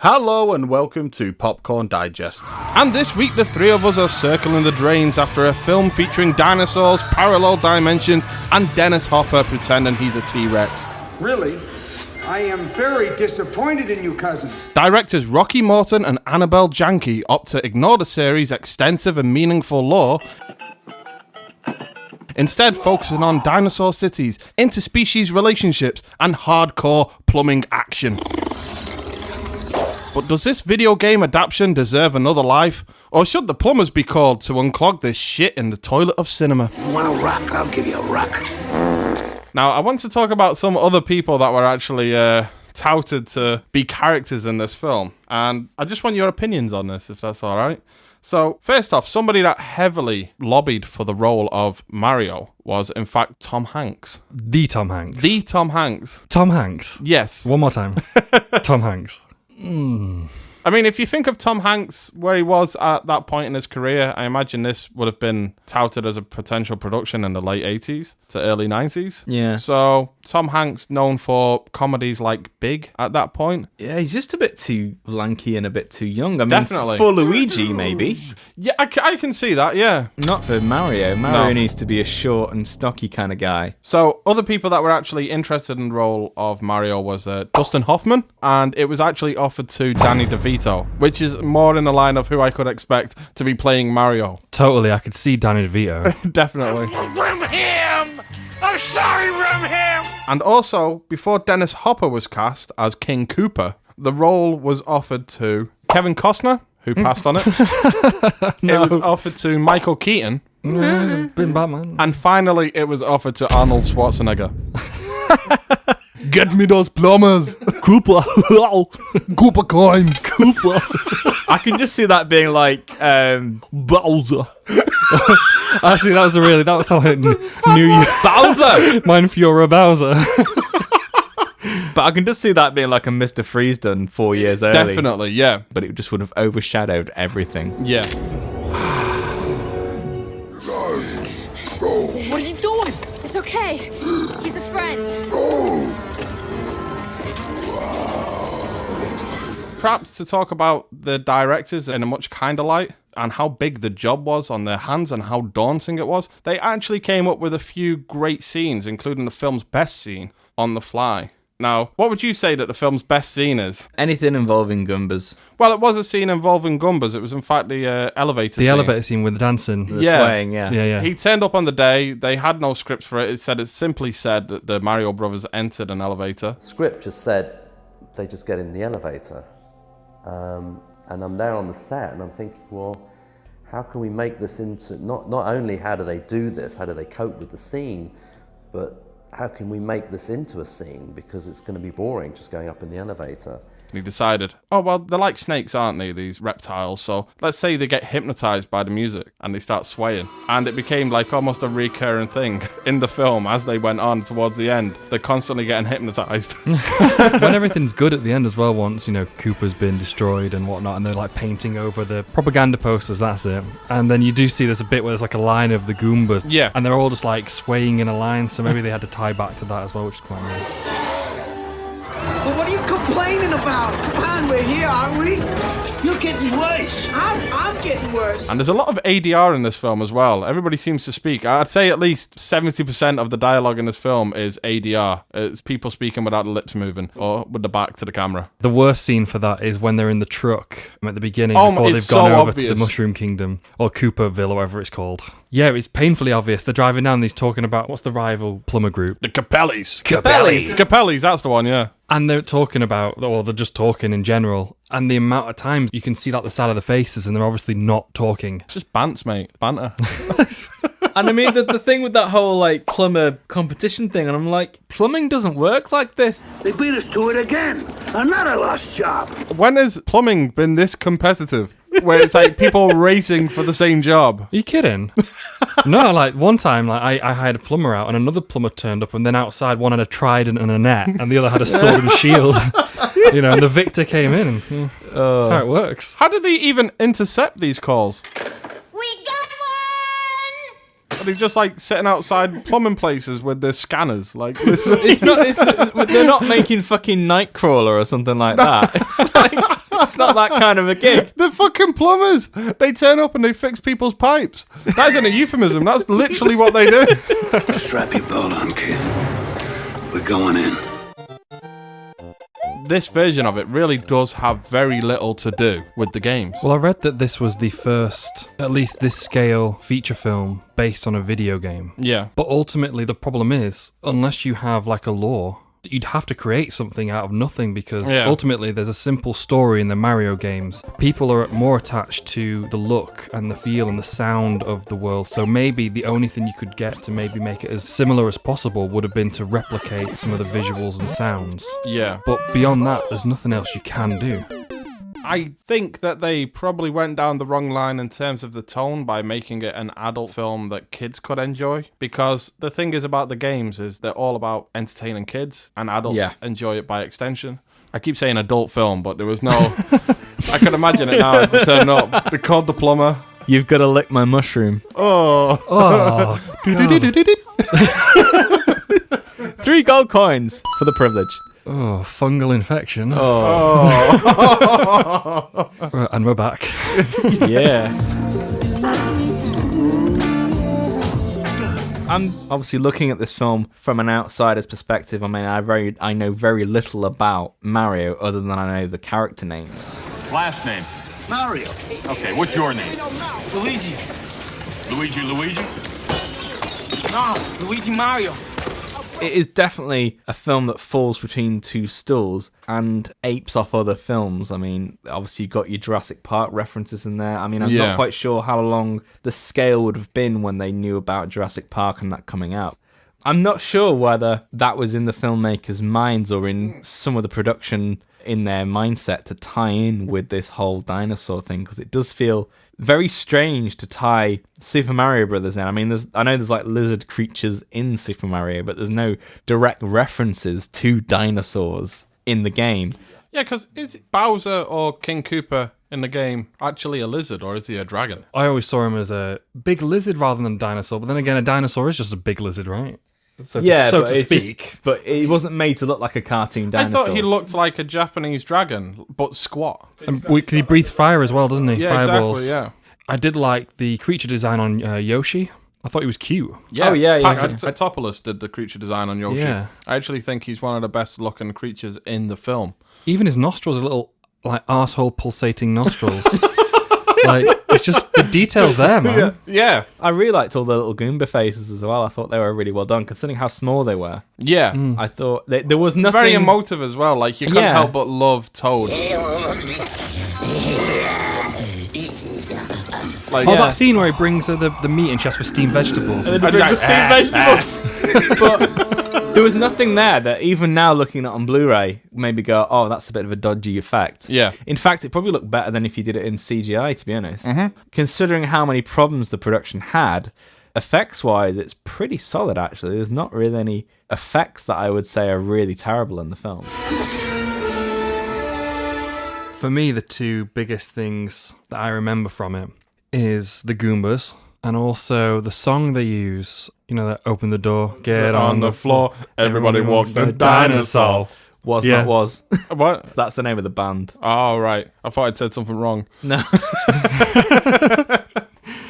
Hello and welcome to Popcorn Digest. And this week the three of us are circling the drains after a film featuring dinosaurs, parallel dimensions, and Dennis Hopper pretending he's a T-Rex. Really? I am very disappointed in you, cousins. Directors Rocky Morton and Annabelle Janke opt to ignore the series' extensive and meaningful lore, instead focusing on dinosaur cities, interspecies relationships, and hardcore plumbing action. But does this video game adaptation deserve another life? Or should the plumbers be called to unclog this shit in the toilet of cinema? You want a rock? I'll give you a rock. Now, I want to talk about some other people that were actually touted to be characters in this film. And I just want your opinions on this, if that's all right. So, first off, somebody that heavily lobbied for the role of Mario was, in fact, Tom Hanks. The Tom Hanks. The Tom Hanks. Tom Hanks. Yes. One more time. Tom Hanks. I mean, if you think of Tom Hanks, where he was at that point in his career, I imagine this would have been touted as a potential production in the late 80s to early 90s. Yeah. So, Tom Hanks, known for comedies like Big at that point. Yeah, he's just a bit too lanky and a bit too young. I mean, Definitely. for Luigi, maybe. Yeah, I can see that, yeah. Not for Mario. Mario needs to be a short and stocky kind of guy. So, other people that were actually interested in the role of Mario was Dustin Hoffman, and it was actually offered to Danny DeVito, which is more in the line of who I could expect to be playing Mario. Totally, I could see Danny DeVito. Definitely. Rum him! I'm sorry, rum him! And also, before Dennis Hopper was cast as King Koopa, the role was offered to Kevin Costner, who passed on it. No. It was offered to Michael Keaton. Been Batman. And finally, it was offered to Arnold Schwarzenegger. Get me those plumbers! Koopa. Koopa coins! I can just see that being like, Bowser. Actually, that was how I knew you. Bowser! Mein Führer Bowser. But I can just see that being like a Mr. Freeze done 4 years early. Definitely, yeah. But it just would have overshadowed everything. Yeah. What are you doing? It's okay. He's a friend. Perhaps to talk about the directors in a much kinder light and how big the job was on their hands and how daunting it was, they actually came up with a few great scenes, including the film's best scene, On the Fly. Now, what would you say that the film's best scene is? Anything involving Goombas. Well, it was a scene involving Goombas. It was, in fact, the elevator scene. The elevator scene with the dancing. The swaying, yeah. Yeah. He turned up on the day. They had no script for it. It simply said that the Mario brothers entered an elevator. Script just said they just get in the elevator. And I'm there on the set and I'm thinking, well, how can we make this into, not only how do they do this, how do they cope with the scene, but how can we make this into a scene, because it's going to be boring just going up in the elevator. And he decided, oh, well, they're like snakes, aren't they, these reptiles? So let's say they get hypnotized by the music and they start swaying. And it became like almost a recurring thing in the film as they went on towards the end. They're constantly getting hypnotized. When everything's good at the end as well, once, Koopa's been destroyed and whatnot, and they're like painting over the propaganda posters, that's it. And then you do see there's a bit where there's like a line of the Goombas. Yeah. And they're all just like swaying in a line, so maybe they had to tie back to that as well, which is quite nice. Well, what are you complaining about? Come on, we're here, aren't we? You're getting worse. I'm getting worse. And there's a lot of ADR in this film as well. Everybody seems to speak. I'd say at least 70% of the dialogue in this film is ADR. It's people speaking without the lips moving or with the back to the camera. The worst scene for that is when they're in the truck at the beginning before they've it's gone so over obvious. to the Mushroom Kingdom, or Koopaville, or whatever it's called. Yeah, it's painfully obvious. They're driving down and he's talking about, what's the rival plumber group? The Capellis. Capellis. Capellis, that's the one, yeah. And they're talking about, or they're just talking in general. And the amount of times you can see like the side of the faces and they're obviously not talking. It's just bants, mate. Banter. And I mean, the thing with that whole, like, plumber competition thing, and I'm like, plumbing doesn't work like this. They beat us to it again. Another lost job. When has plumbing been this competitive? Where it's like people racing for the same job. Are you kidding? No, like one time, like I hired a plumber out and another plumber turned up, and then outside one had a trident and a net and the other had a sword and shield. And the victor came in. And, that's how it works. How did they even intercept these calls? We got one! Are they just like sitting outside plumbing places with their scanners? Like, this It's not, they're not making fucking Nightcrawler or something like that. It's like, It's not that kind of a gig. They're fucking plumbers. They turn up and they fix people's pipes. That isn't a euphemism. That's literally what they do. Strap your belt on, kid. We're going in. This version of it really does have very little to do with the games. Well, I read that this was the first, at least this scale, feature film based on a video game. Yeah. But ultimately, the problem is, unless you have like a lore, you'd have to create something out of nothing because ultimately there's a simple story in the Mario games. People are more attached to the look and the feel and the sound of the world, so maybe the only thing you could get to maybe make it as similar as possible would have been to replicate some of the visuals and sounds. Yeah. But beyond that, there's nothing else you can do. I think that they probably went down the wrong line in terms of the tone by making it an adult film that kids could enjoy. Because the thing is about the games is they're all about entertaining kids, and adults enjoy it by extension. I keep saying adult film, but there was no... I can imagine it now if they turn up. They called The Plumber. You've got to lick my mushroom. Oh. 3 gold coins for the privilege. Oh, fungal infection. Oh. And we're back. Yeah. I'm obviously looking at this film from an outsider's perspective. I mean, I know very little about Mario other than I know the character names. Last name? Mario. Okay, what's your name? Luigi. Luigi? No, Luigi Mario. It is definitely a film that falls between two stools and apes off other films. I mean, obviously you got your Jurassic Park references in there. I mean, I'm not quite sure how long the scale would have been when they knew about Jurassic Park and that coming out. I'm not sure whether that was in the filmmakers' minds or in some of the production in their mindset to tie in with this whole dinosaur thing, because it does feel very strange to tie Super Mario Brothers in. I mean, I know there's like lizard creatures in Super Mario, but there's no direct references to dinosaurs in the game. Yeah, because is Bowser or King Koopa in the game actually a lizard, or is he a dragon? I always saw him as a big lizard rather than a dinosaur, but then again, a dinosaur is just a big lizard, right? So to speak. But it wasn't made to look like a cartoon dinosaur. I thought he looked like a Japanese dragon, but squat. Because he breathes fire as well, doesn't he? Yeah, Fireballs. exactly, yeah. I did like the creature design on Yoshi. I thought he was cute. Yeah. Oh, yeah. Topoulos did the creature design on Yoshi. Yeah. I actually think he's one of the best looking creatures in the film. Even his nostrils are little, like, arsehole pulsating nostrils. Like, it's just the details there, man. Yeah. I really liked all the little Goomba faces as well. I thought they were really well done, considering how small they were. Yeah. I thought there was nothing... Very emotive as well. Like, you couldn't help but love Toad. Like, that scene where he brings her the meat and she asks for steamed vegetables. And the steamed vegetables. But there was nothing there that even now looking at it on Blu-ray made me go, oh, that's a bit of a dodgy effect. Yeah. In fact, it probably looked better than if you did it in CGI, to be honest. Mm-hmm. Considering how many problems the production had, effects-wise, it's pretty solid, actually. There's not really any effects that I would say are really terrible in the film. For me, the two biggest things that I remember from it is the Goombas and also the song they use, you know, that open the door, get on the floor, everybody walk the dinosaur. Not was. What? That's the name of the band. Oh, right. I thought I'd said something wrong. No.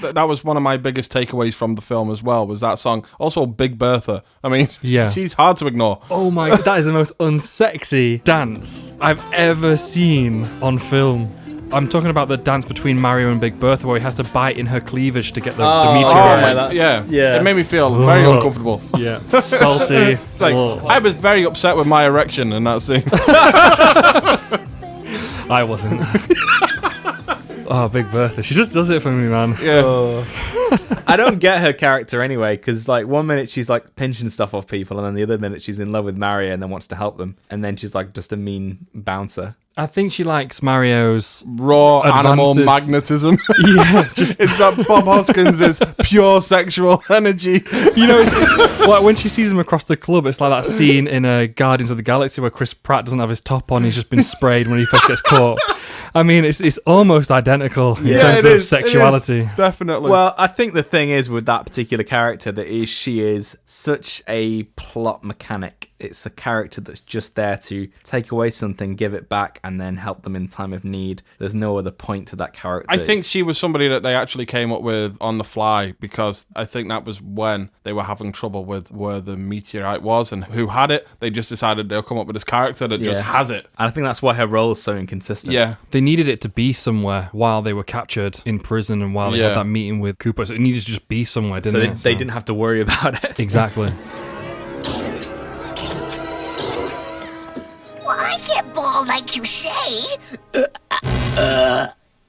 That was one of my biggest takeaways from the film as well, was that song. Also, Big Bertha. I mean, she's hard to ignore. Oh my God, that is the most unsexy dance I've ever seen on film. I'm talking about the dance between Mario and Big Bertha where he has to bite in her cleavage to get the meteorite. Yeah. It made me feel very uncomfortable. Yeah. Salty. It's like, I was very upset with my erection in that scene. I wasn't. Oh, Big Bertha. She just does it for me, man. Yeah. I don't get her character anyway, because like 1 minute she's like pinching stuff off people, and then the other minute she's in love with Mario and then wants to help them, and then she's like just a mean bouncer. I think she likes Mario's raw animal advances. Magnetism. Yeah, just it's that Bob Hoskins' pure sexual energy. You know, it's, like when she sees him across the club, it's like that scene in Guardians of the Galaxy where Chris Pratt doesn't have his top on; he's just been sprayed when he first gets caught. I mean, it's almost identical in terms of sexuality. Definitely. Well, I think the thing is with that particular character that she is such a plot mechanic. It's a character that's just there to take away something, give it back, and then help them in time of need. There's no other point to that character. I think she was somebody that they actually came up with on the fly, because I think that was when they were having trouble with where the meteorite was and who had it. They just decided they'll come up with this character that just has it. And I think that's why her role is so inconsistent. Yeah. They needed it to be somewhere while they were captured in prison and while they had that meeting with Cooper. So it needed to just be somewhere, didn't it? So they didn't have to worry about it. Exactly. Well, I get bald like you say.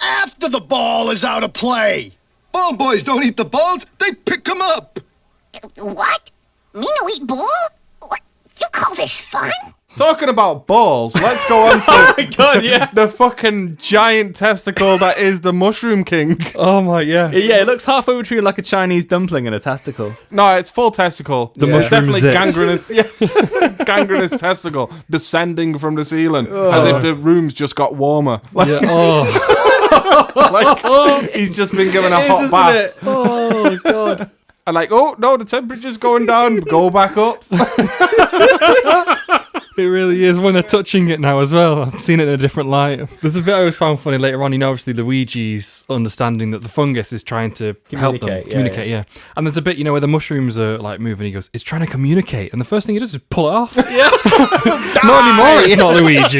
After the ball is out of play. Ball boys don't eat the balls, they pick them up. What? Me no eat ball? What? You call this fun? Talking about balls, let's go on to Oh my God, yeah. the fucking giant testicle that is the Mushroom King. Oh my, yeah. Yeah, it looks halfway between like a Chinese dumpling and a testicle. No, it's full testicle. The It's mushroom definitely zit. gangrenous. Yeah. Gangrenous testicle descending from the ceiling as if the room's just got warmer. Like, Yeah. Oh. like he's just been given a hot bath. Oh, God. And like, oh no, the temperature's going down. Go back up. It really is when they're touching it now as well. I've seen it in a different light. There's a bit I always found funny later on. You know, obviously Luigi's understanding that the fungus is trying to help them communicate. Yeah. And there's a bit, you know, where the mushrooms are like moving. He goes, "It's trying to communicate," and the first thing he does is pull it off. Yeah. Not anymore. It's not Luigi.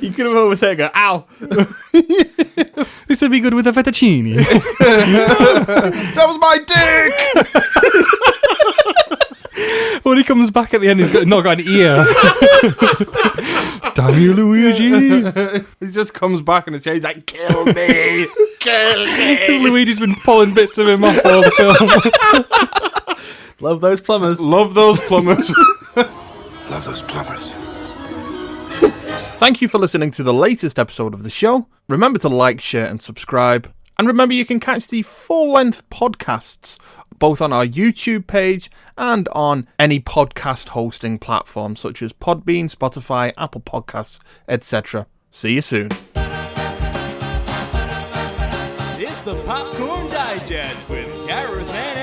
You could have always said, "Ow." This would be good with a fettuccine. That was my dick. When he comes back at the end, he's not got an ear. Damn you, Luigi. He just comes back and his he's like, kill me. Kill me. Because Luigi's been pulling bits of him off all the film. Love those plumbers. Love those plumbers. Love those plumbers. Thank you for listening to the latest episode of the show. Remember to like, share, and subscribe. And remember, you can catch the full-length podcasts both on our YouTube page and on any podcast hosting platform such as Podbean, Spotify, Apple Podcasts, etc. See you soon. It's the Popcorn Digest with Gareth and